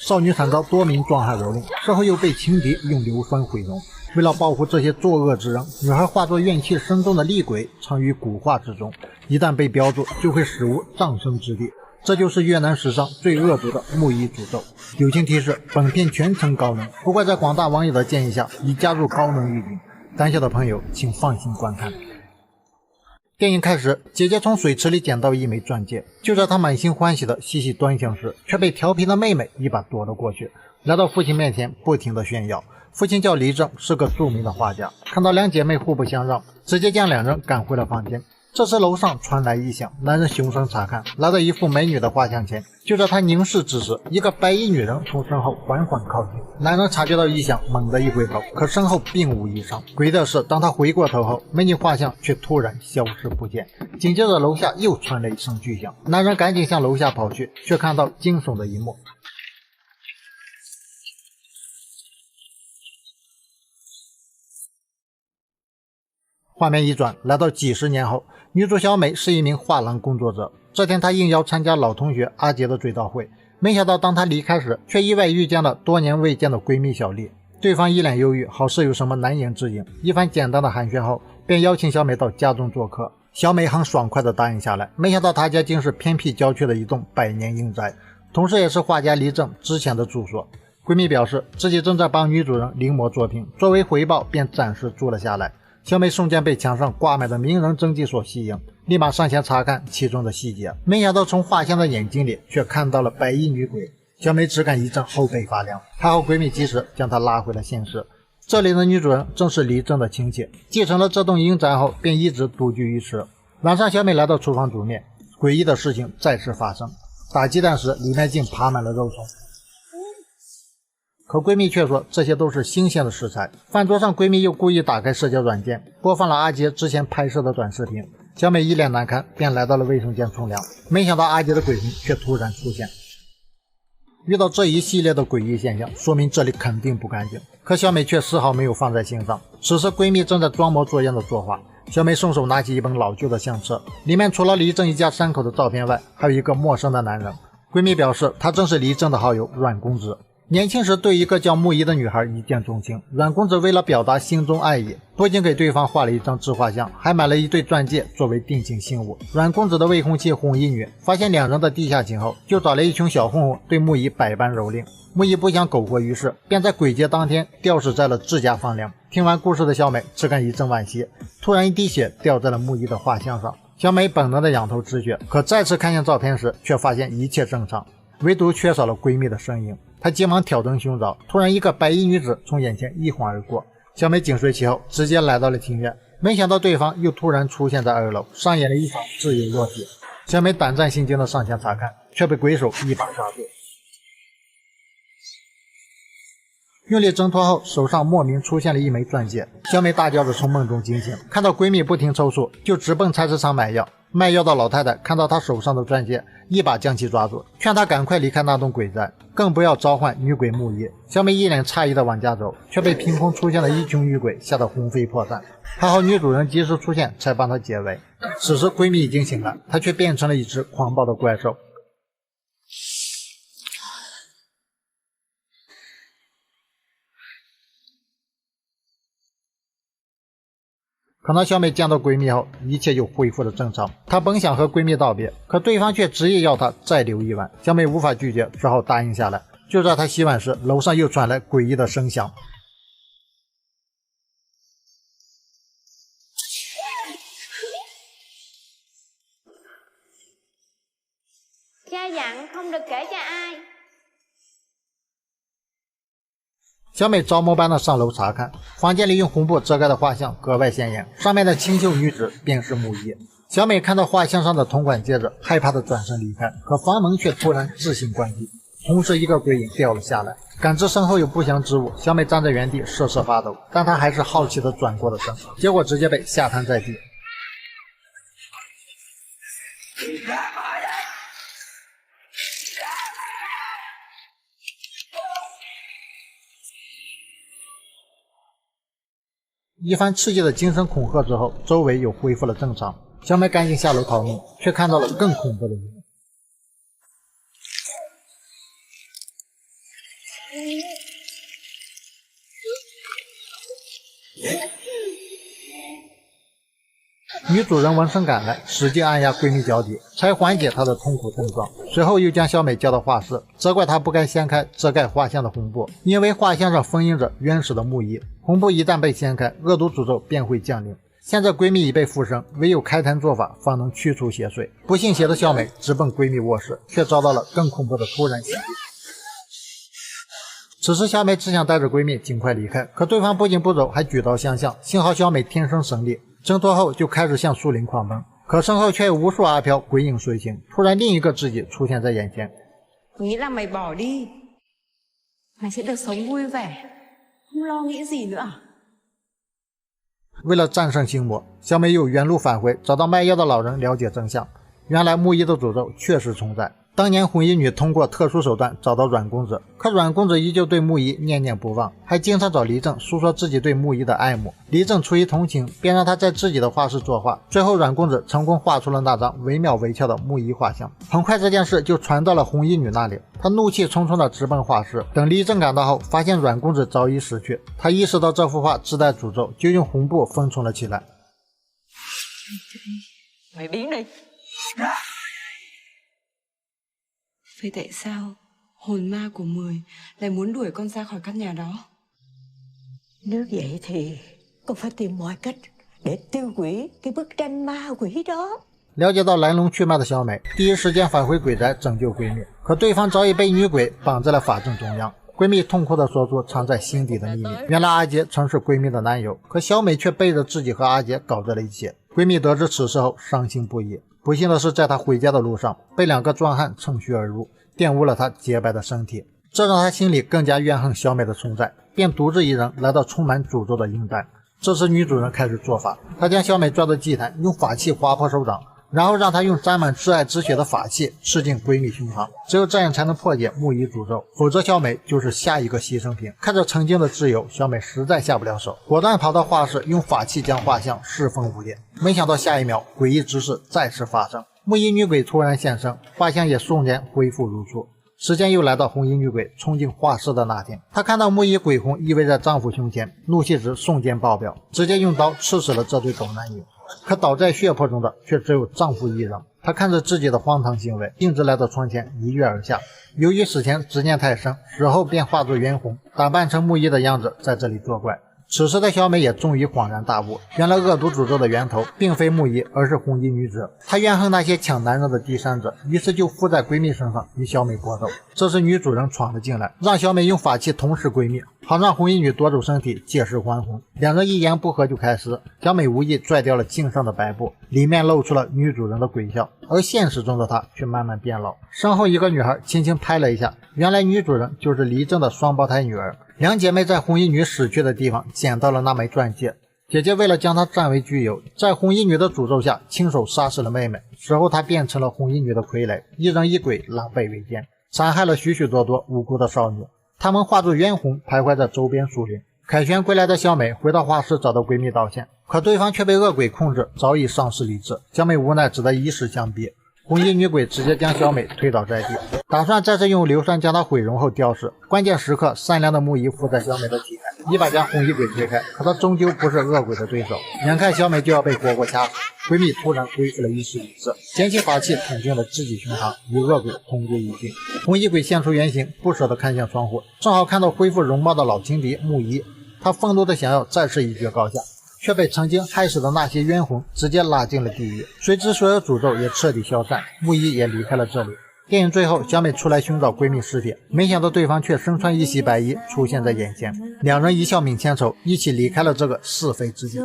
少女惨遭多名壮汉蹂躏，事后又被情敌用硫酸毁容。为了报复这些作恶之人，女孩化作怨气深重的厉鬼，藏于古画之中，一旦被标注，就会死无葬身之地。这就是越南史上最恶毒的木衣诅咒。友情提示：本片全程高能，不过在广大网友的建议下，已加入高能预警，胆小的朋友请放心观看。电影开始，姐姐从水池里捡到一枚钻戒，就在她满心欢喜的细细端详时，却被调皮的妹妹一把夺了过去，来到父亲面前不停地炫耀。父亲叫黎正，是个著名的画家，看到两姐妹互不相让，直接将两人赶回了房间。这时楼上传来异响，男人循声查看，来到一幅美女的画像前，就在他凝视之时，一个白衣女人从身后缓缓靠近。男人察觉到异响，猛地一回头，可身后并无异常。诡异的是，当他回过头后，美女画像却突然消失不见。紧接着楼下又传来一声巨响，男人赶紧向楼下跑去，却看到惊悚的一幕。画面一转，来到几十年后，女主小美是一名画廊工作者。这天她应邀参加老同学阿杰的追悼会，没想到当她离开时，却意外遇见了多年未见的闺蜜小丽。对方一脸忧郁，好似有什么难言之隐。一番简单的寒暄后，便邀请小美到家中做客。小美很爽快地答应下来，没想到她家竟是偏僻郊区的一栋百年阴宅，同时也是画家黎正之前的住所。闺蜜表示自己正在帮女主人临摹作品，作为回报便暂时住了下来。小美瞬间被墙上挂满的名人真迹所吸引，立马上前查看其中的细节，没想到从画像的眼睛里却看到了白衣女鬼。小美只感一阵后背发凉，还好闺蜜及时将她拉回了现实。这里的女主人正是黎正的亲戚，继承了这栋阴宅后便一直独居于此。晚上小美来到厨房煮面，诡异的事情再次发生，打鸡蛋时里面竟爬满了肉虫。可闺蜜却说这些都是新鲜的食材。饭桌上，闺蜜又故意打开社交软件，播放了阿杰之前拍摄的短视频。小美一脸难堪，便来到了卫生间冲凉，没想到阿杰的鬼魂却突然出现。遇到这一系列的诡异现象，说明这里肯定不干净，可小美却丝毫没有放在心上。此时闺蜜正在装模作样的作画，小美顺手拿起一本老旧的相册，里面除了黎正一家3口的照片外，还有一个陌生的男人。闺蜜表示他正是黎正的好友阮公子，年轻时对一个叫木仪的女孩一见钟情，阮公子为了表达心中爱意，不仅给对方画了一张自画像，还买了一对钻戒作为定情信物。阮公子的未婚妻红衣女发现两人的地下情后，就找了一群小混混对木仪百般蹂躏。木仪不想苟活于世，便在鬼节当天吊死在了自家房梁。听完故事的小美只感一阵惋惜，突然一滴血掉在了木仪的画像上。小美本能的仰头止血，可再次看见照片时，却发现一切正常，唯独缺少了闺蜜的身影。她急忙挑灯寻找，突然一个白衣女子从眼前一晃而过，小美紧随其后，直接来到了庭院。没想到对方又突然出现在2楼，上演了一场自由落体。小美胆战心惊的上前查看，却被鬼手一把抓住。用力挣脱后，手上莫名出现了一枚钻戒，小美大叫着从梦中惊醒，看到闺蜜不停抽搐，就直奔菜市场买药。卖药的老太太看到她手上的钻戒，一把将其抓住，劝她赶快离开那栋鬼宅，更不要召唤女鬼木仪。小美一脸诧异的往家走，却被凭空出现的一群女鬼吓得魂飞魄散。还好女主人及时出现，才帮她解围。此时闺蜜已经醒了，她却变成了一只狂暴的怪兽。可当小美见到闺蜜后，一切又恢复了正常。她本想和闺蜜道别，可对方却执意要她再留一晚。小美无法拒绝，只好答应下来。就在她洗碗时，楼上又传来诡异的声响。Cha dặn không được kể cho ai。小美招魔般的上楼查看，房间里用红布遮盖的画像格外显眼，上面的清秀女子便是木仪。小美看到画像上的同款戒指，害怕的转身离开，可房门却突然自行关闭，同时一个鬼影掉了下来。感知身后有不祥之物，小美站在原地瑟瑟发抖，但她还是好奇的转过了身，结果直接被吓瘫在地。一番刺激的精神恐吓之后，周围又恢复了正常。小美赶紧下楼逃命，却看到了更恐怖的一幕。女主人闻声赶来，使劲按压闺蜜脚底，才缓解她的痛苦症状。随后又将小美叫到画室，责怪她不该掀开遮盖画像的红布，因为画像上封印着原始的木仪，红布一旦被掀开，恶毒诅咒便会降临。现在闺蜜已被附身，唯有开坛做法方能驱除邪祟。不信邪的小美直奔闺蜜卧室，却遭到了更恐怖的突然袭击。此时小美只想带着闺蜜尽快离开，可对方不仅不走，还举刀相向。幸好小美天生神力，挣脱后就开始向树林狂奔，可身后却有无数阿飘鬼影随形。突然另一个自己出现在眼前。Nghĩ là mày bỏ đi, mày sẽ được sống vui vẻ, không lo nghĩ gì nữa à? 为了战胜心魔，小美又原路返回，找到卖药的老人了解真相。原来木仪的诅咒确实存在。当年红衣女通过特殊手段找到阮公子，可阮公子依旧对木仪念念不忘，还经常找黎正诉说自己对木仪的爱慕。黎正出于同情，便让他在自己的画室作画。最后阮公子成功画出了那张惟妙惟肖的木仪画像。很快这件事就传到了红衣女那里，她怒气冲冲地直奔画室。等黎正赶到后，发现阮公子早已死去。他意識到这幅画自带诅咒，就用红布封存了起来。Mày biến đi. Vậy tại sao hồn ma của 10 lại muốn đuổi con ra khỏi căn nhà đó? Nếu vậy thì con phải tìm mọi cách để tiêu hủy cái bức tranh ma quỷ đó. 了解到来龙去脉的小美第一时间返回鬼宅拯救闺蜜，可对方早已被女鬼绑在了法阵中央。闺蜜痛苦地说出藏在心底的秘密，原来阿杰曾是闺蜜的男友，可小美却背着自己和阿杰搞在了一起。闺蜜得知此事后伤心不已，不幸的是在她回家的路上被2个壮汉趁虚而入，玷污了她洁白的身体，这让她心里更加怨恨小美的存在，便独自一人来到充满诅咒的阴宅。这时女主人开始做法，她将小美抓到祭坛，用法器划破手掌，然后让她用沾满挚爱之血的法器刺进闺蜜胸膛，只有这样才能破解木仪诅咒，否则小美就是下一个牺牲品。看着曾经的挚友，小美实在下不了手，果断跑到画室，用法器将画像侍奉无裂。没想到下一秒诡异之事再次发生，木仪女鬼突然现身，画像也瞬间恢复如初。时间又来到红衣女鬼冲进画室的那天，她看到木仪鬼魂依偎在丈夫胸前，怒气值瞬间爆表，直接用刀刺死了这对狗男女。可倒在血泊中的却只有丈夫一人。她看着自己的荒唐行为，径直来到窗前一跃而下。由于死前执念太深，死后便化作冤魂，打扮成木仪的样子在这里作怪。此时的小美也终于恍然大悟，原来恶毒诅咒的源头并非木仪，而是红衣女子。她怨恨那些抢男人的第三者，于是就附在闺蜜身上与小美搏斗。这时女主人闯了进来，让小美用法器捅死闺蜜，好让红衣女夺走身体，借尸还魂。2人一言不合就开撕，小美无意拽掉了镜上的白布，里面露出了女主人的鬼笑，而现实中的她却慢慢变老。身后一个女孩轻轻拍了一下，原来女主人就是黎正的双胞胎女儿。2姐妹在红衣女死去的地方捡到了那枚钻戒，姐姐为了将她占为居有，在红衣女的诅咒下亲手杀死了妹妹，随后她变成了红衣女的傀儡，一人一鬼狼狈为奸，残害了许许多多无辜的少女。她们化作冤魂徘徊在周边树林。凯旋归来的小美回到画室找到闺蜜道歉，可对方却被恶鬼控制，早已丧失理智。小美无奈只得以死相逼，红衣女鬼直接将小美推倒在地，打算再次用硫酸将她毁容后吊死。关键时刻，善良的木仪附在小美的体内，一把将红衣鬼推开，可她终究不是恶鬼的对手。眼看小美就要被活活掐死，闺蜜突然恢复了意识理智，捡起法器捅进了自己胸膛，与恶鬼同归于尽。红衣鬼现出原形，不舍得看向窗户，正好看到恢复容貌的老情敌木仪，他愤怒的想要再次一决高下，却被曾经害死的那些冤魂直接拉进了地狱。随之所有诅咒也彻底消散，木仪也离开了这里。电影最后，小美出来寻找闺蜜尸体，没想到对方却身穿一袭白衣出现在眼前，2人一笑泯千愁，一起离开了这个是非之地。